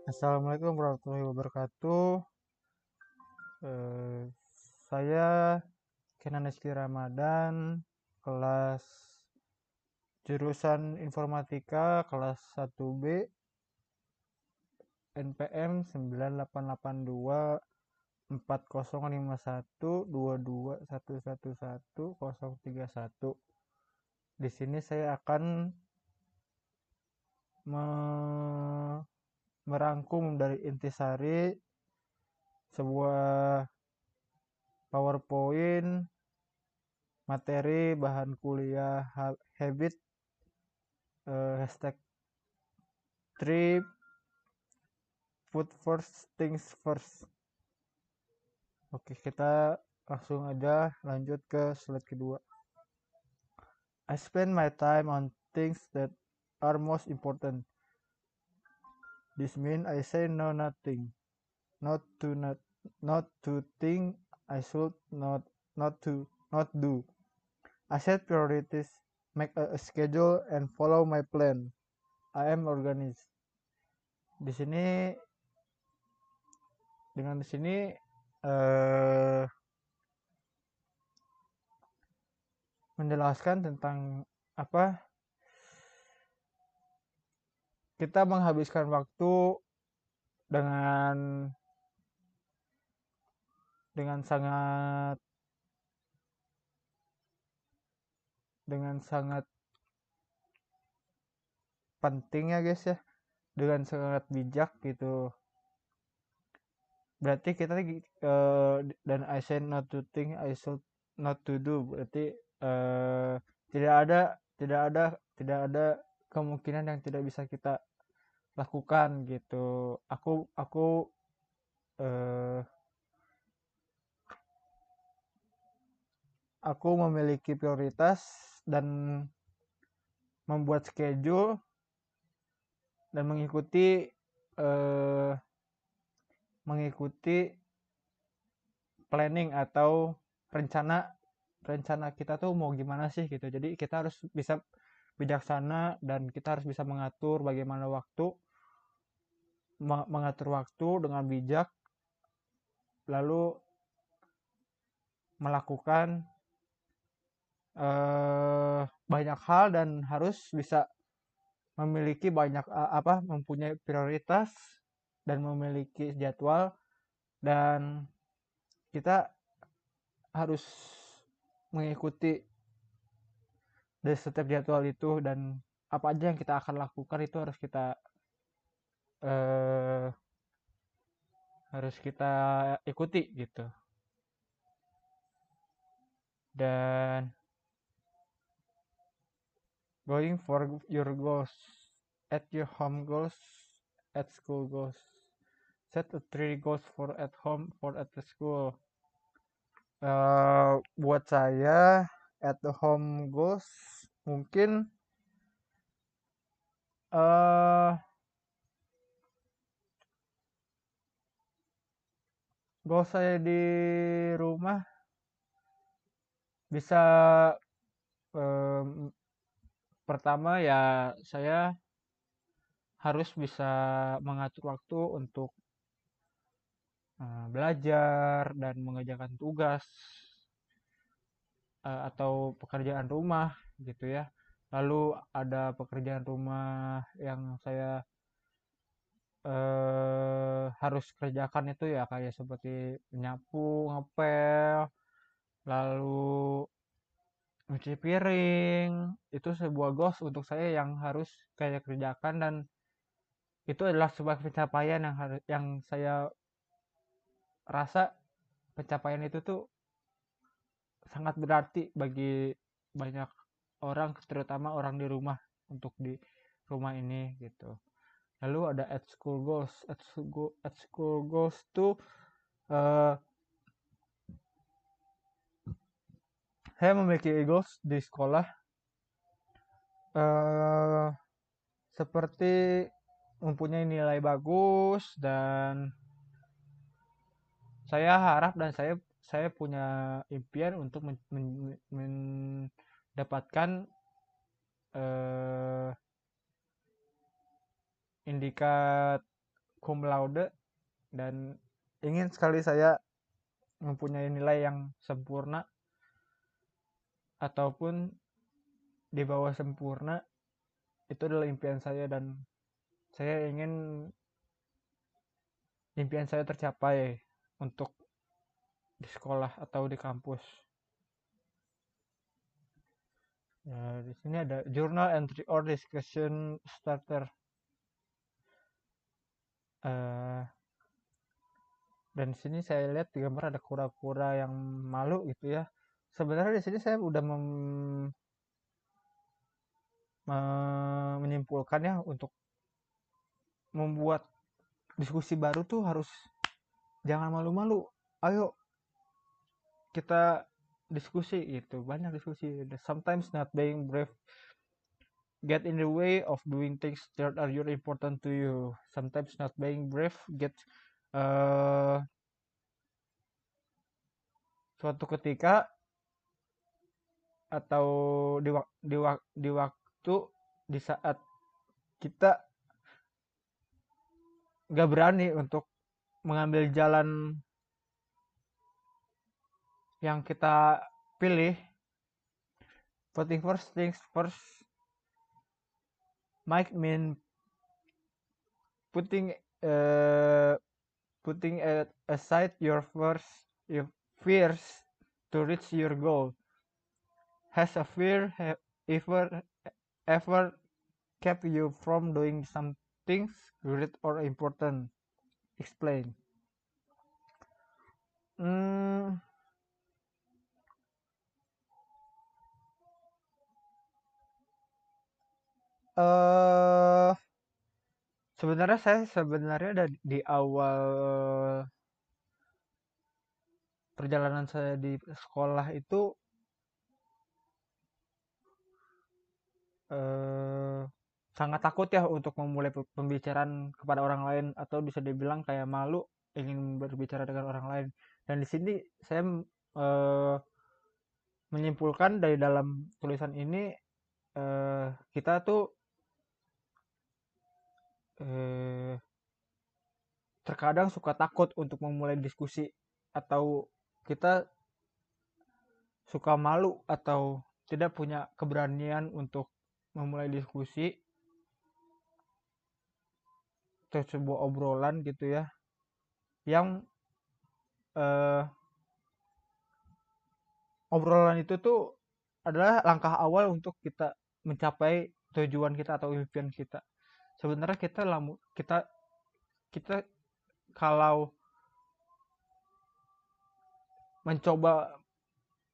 Assalamualaikum warahmatullahi wabarakatuh. Eh, saya Kenan Rizky Ramadan, kelas jurusan Informatika kelas 1B, NPM 988240512211111031. Di sini saya akan merangkum dari intisari sebuah PowerPoint materi bahan kuliah habit, hashtag 3 put first things first. Oke, kita langsung aja lanjut ke slide kedua. I spend my time on things that are most important. This means I say no nothing, not to think I should not do. I set priorities, make a schedule and follow my plan. I am organized. Di sini dengan di sini menjelaskan tentang apa kita menghabiskan waktu dengan sangat penting ya guys ya, dengan sangat bijak gitu. Berarti kita dan I said not to think I should not to do, berarti tidak ada tidak ada tidak ada kemungkinan yang tidak bisa kita lakukan gitu. Eh, aku memiliki prioritas dan membuat schedule dan eh, mengikuti planning atau rencana rencana kita tuh mau gimana sih gitu. Jadi kita harus bisa bijaksana dan kita harus bisa mengatur bagaimana mengatur waktu dengan bijak, lalu melakukan banyak hal dan harus bisa memiliki mempunyai prioritas dan memiliki jadwal, dan kita harus mengikuti dari setiap jadwal itu, dan apa aja yang kita akan lakukan itu eh, harus kita ikuti gitu. Dan going for your goals at your home goals, at school goals, set a 3 goals for at home, for at the school. Buat saya at the home goals mungkin uh, goal saya di rumah bisa um, pertama ya saya harus bisa mengatur waktu untuk belajar dan mengerjakan tugas atau pekerjaan rumah gitu ya. Lalu ada pekerjaan rumah yang saya harus kerjakan itu ya kayak seperti menyapu, ngepel, lalu cuci piring. Itu sebuah goals untuk saya yang harus saya kerjakan, dan itu adalah sebuah pencapaian yang saya rasa pencapaian itu tuh sangat berarti bagi banyak orang, terutama orang di rumah, untuk di rumah ini gitu. Lalu ada at school goals. At school goals tuh uh, saya memiliki goals di sekolah, uh, seperti mempunyai nilai bagus, dan saya harap dan saya punya impian untuk mendapatkan uh, indikat cum laude dan ingin sekali saya mempunyai nilai yang sempurna ataupun di bawah sempurna. Itu adalah impian saya dan saya ingin impian saya tercapai untuk di sekolah atau di kampus. Ya, di sini ada journal entry or discussion starter. Eh, dan di sini saya lihat di gambar ada kura-kura yang malu gitu ya. Sebenarnya di sini saya udah menyimpulkan ya, untuk membuat diskusi baru tuh harus jangan malu-malu. Ayo kita diskusi gitu. Banyak diskusi. Sometimes not being brave get in the way of doing things that are really important to you. Sometimes not being brave get uh, suatu ketika atau di waktu di saat kita gak berani untuk mengambil jalan yang kita pilih. Putting first things first might mean putting uh, putting aside your fears to reach your goal. Has a fear ever kept you from doing something great or important? Explain. Hmm, eh sebenarnya saya di awal perjalanan saya di sekolah itu eh, sangat takut ya untuk memulai pembicaraan kepada orang lain, atau bisa dibilang kayak malu ingin berbicara dengan orang lain. Dan di sini saya eh, menyimpulkan dari dalam tulisan ini, kita tuh eh, terkadang suka takut untuk memulai diskusi, atau kita suka malu atau tidak punya keberanian untuk memulai diskusi atau sebuah obrolan gitu ya, yang eh, obrolan itu tuh adalah langkah awal untuk kita mencapai tujuan kita atau impian kita. Sebenarnya kita kita kalau mencoba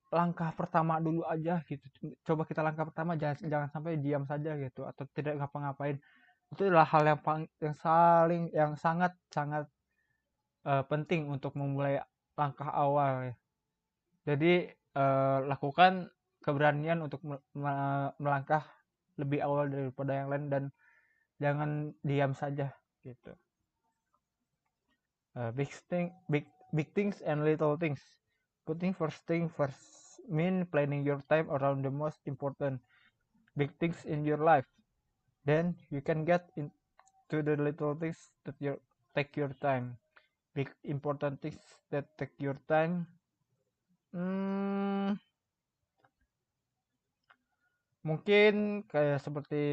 langkah pertama dulu aja gitu, coba kita langkah pertama, jangan jangan sampai diam saja gitu atau tidak ngapa-ngapain. Itu adalah hal yang sangat sangat penting untuk memulai langkah awal ya. Jadi lakukan keberanian untuk melangkah lebih awal daripada yang lain dan jangan diam saja gitu. Big things and little things. Putting first thing first mean planning your time around the most important big things in your life. Then you can get into the little things that take your time. Big important things that take your time. Hmm, mungkin kayak seperti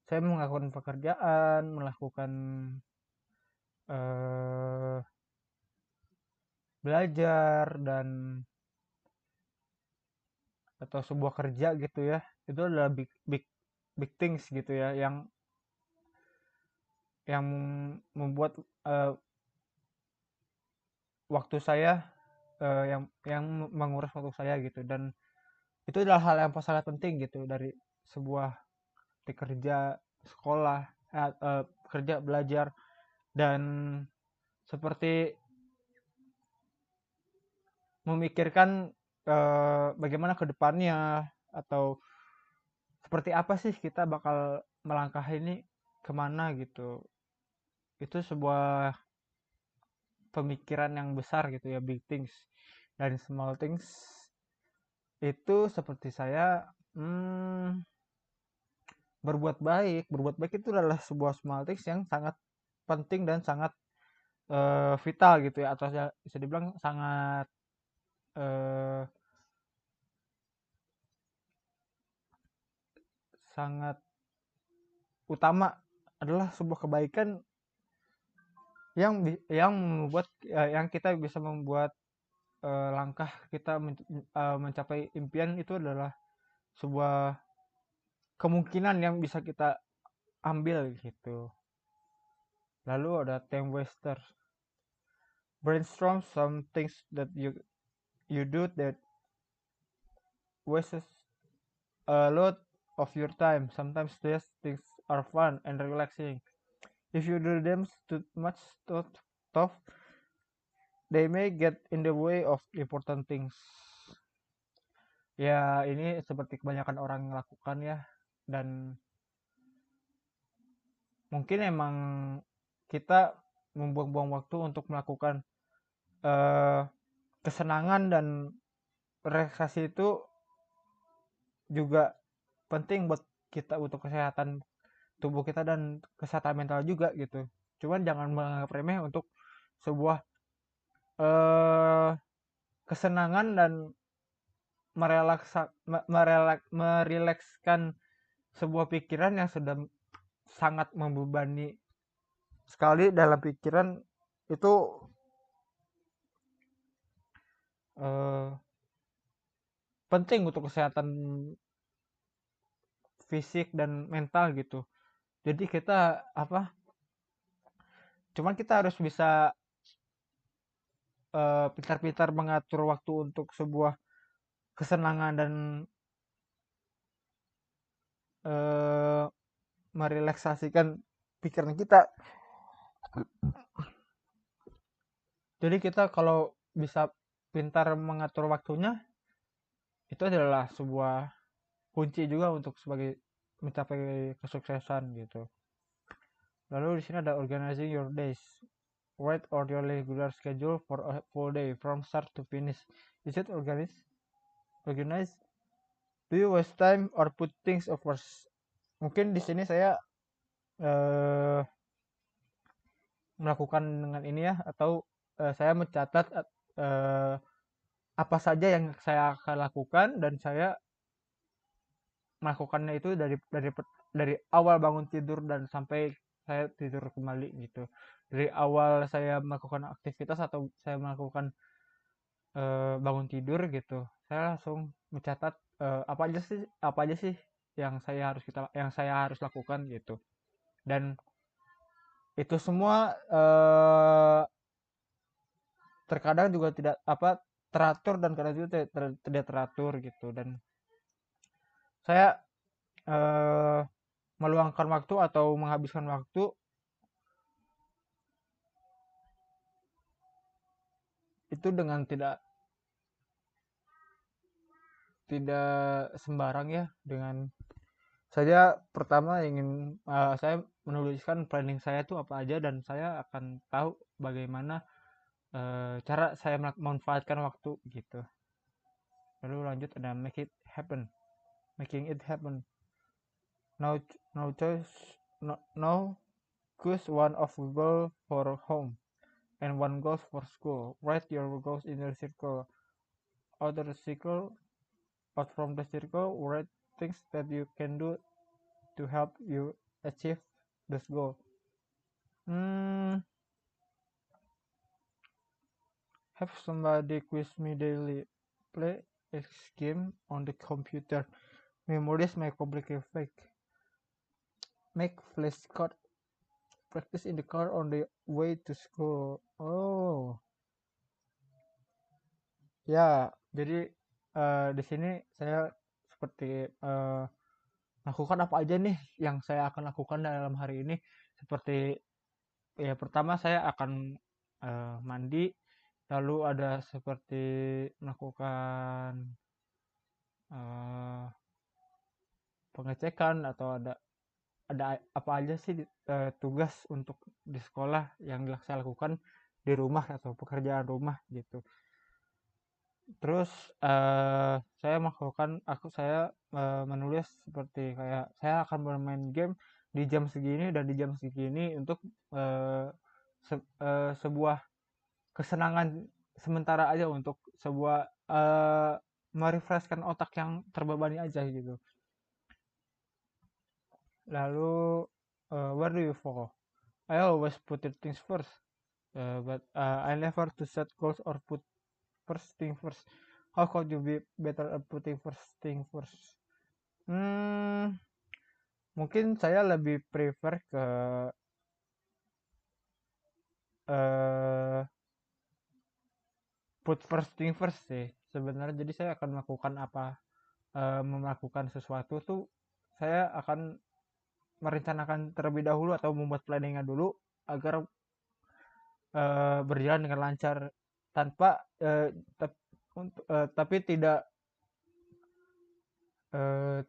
saya melakukan pekerjaan, melakukan eh, belajar dan atau sebuah kerja gitu ya. Itu adalah big big big things gitu ya, yang membuat waktu saya yang menguras waktu saya gitu. Dan itu adalah hal yang sangat penting gitu dari sebuah kerja, sekolah, kerja, belajar, dan seperti memikirkan bagaimana ke depannya, atau seperti apa sih kita bakal melangkah ini kemana gitu. Itu sebuah pemikiran yang besar gitu ya, big things dan small things. Itu seperti saya Berbuat baik itu adalah sebuah small things yang sangat penting dan sangat vital gitu ya, atau bisa dibilang sangat eh, sangat utama, adalah sebuah kebaikan yang membuat yang kita bisa membuat langkah kita mencapai impian itu adalah sebuah kemungkinan yang bisa kita ambil gitu. Lalu ada time waster. Brainstorm some things that you do that wastes a lot of your time. Sometimes these things are fun and relaxing. If you do them too much stuff, they may get in the way of important things. Ya, ini seperti kebanyakan orang lakukan ya, dan mungkin emang kita membuang-buang waktu untuk melakukan eh, kesenangan dan relaksasi itu juga penting buat kita untuk kesehatan tubuh kita dan kesehatan mental juga gitu. Cuman jangan menganggap remeh untuk sebuah eh, kesenangan dan merilekskan sebuah pikiran yang sudah sangat membebani sekali dalam pikiran itu eh, penting untuk kesehatan fisik dan mental gitu. Jadi kita apa? Cuman kita harus bisa pintar-pintar mengatur waktu untuk sebuah kesenangan dan eh, merelaksasikan pikiran kita. Jadi kita kalau bisa pintar mengatur waktunya, itu adalah sebuah kunci juga untuk sebagai mencapai kesuksesan gitu. Lalu di sini ada organizing your days. Write out your regular schedule for a full day from start to finish. Is it organized? Organized? Do you waste time or put things off first? Mungkin di sini saya eh, melakukan dengan ini ya, atau saya mencatat eh, apa saja yang saya akan lakukan, dan saya melakukannya itu dari awal bangun tidur dan sampai saya tidur kembali gitu. Dari awal saya melakukan aktivitas atau saya melakukan bangun tidur gitu, saya langsung mencatat apa aja sih yang saya harus lakukan gitu. Dan itu semua terkadang juga tidak teratur, dan kadang juga tidak teratur gitu. Dan saya eh, meluangkan waktu atau menghabiskan waktu itu dengan tidak tidak sembarang ya. Dengan saya pertama ingin saya menuliskan planning saya itu apa aja, dan saya akan tahu bagaimana cara saya memanfaatkan waktu gitu. Lalu lanjut ada making it happen. Now now choose now choose one of goal for home and one goal for school. Write your goals in the circle. Outer circle, out from the circle, write things that you can do to help you achieve this goal. Hmm, have somebody quiz me daily. Play a game on the computer. Memorize my complicated fact. Make flashcard. Practice in the car on the way to school. Oh, ya. Jadi di sini saya seperti lakukan apa aja nih yang saya akan lakukan dalam hari ini. Seperti ya, pertama saya akan mandi, lalu ada seperti melakukan eh, pengecekan, atau ada apa aja sih tugas untuk di sekolah yang saya lakukan di rumah atau pekerjaan rumah gitu. Terus saya menulis seperti kayak saya akan bermain game di jam segini dan di jam segini untuk eh, sebuah kesenangan sementara aja, untuk sebuah merefreshkan otak yang terbebani aja gitu. Lalu where do you focus? I always put it things first, but I never to set goals or put first thing first. How could you be better at putting first thing first? Hmm, mungkin saya lebih prefer ke eh put first thing first sih sebenarnya. Jadi saya akan melakukan sesuatu tuh, saya akan merencanakan terlebih dahulu atau membuat planningnya dulu agar berjalan dengan lancar, tanpa tapi tidak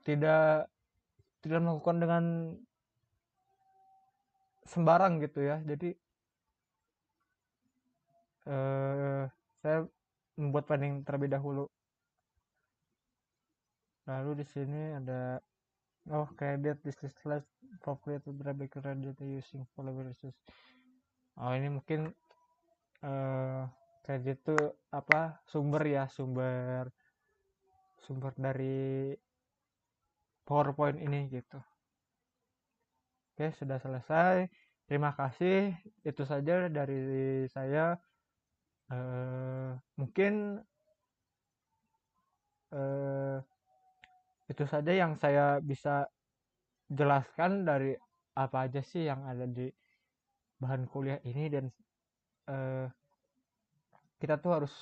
tidak melakukan dengan sembarang gitu ya. Jadi eh, saya membuat planning terlebih dahulu. Lalu di sini ada credit this is less appropriate to traffic credit using collaborations. Oh, ini mungkin eh kredit itu apa, sumber ya, sumber sumber dari PowerPoint ini gitu. Oke, sudah selesai. Terima kasih. Itu saja dari saya. Mungkin eh, itu saja yang saya bisa jelaskan dari apa aja sih yang ada di bahan kuliah ini. Dan eh, kita tuh harus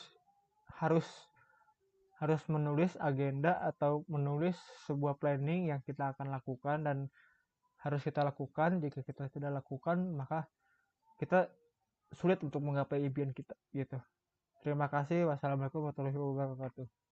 harus menulis agenda atau menulis sebuah planning yang kita akan lakukan, dan harus kita lakukan. Jika kita tidak lakukan, maka kita sulit untuk menggapai impian kita gitu. Terima kasih. Wassalamualaikum warahmatullahi wabarakatuh.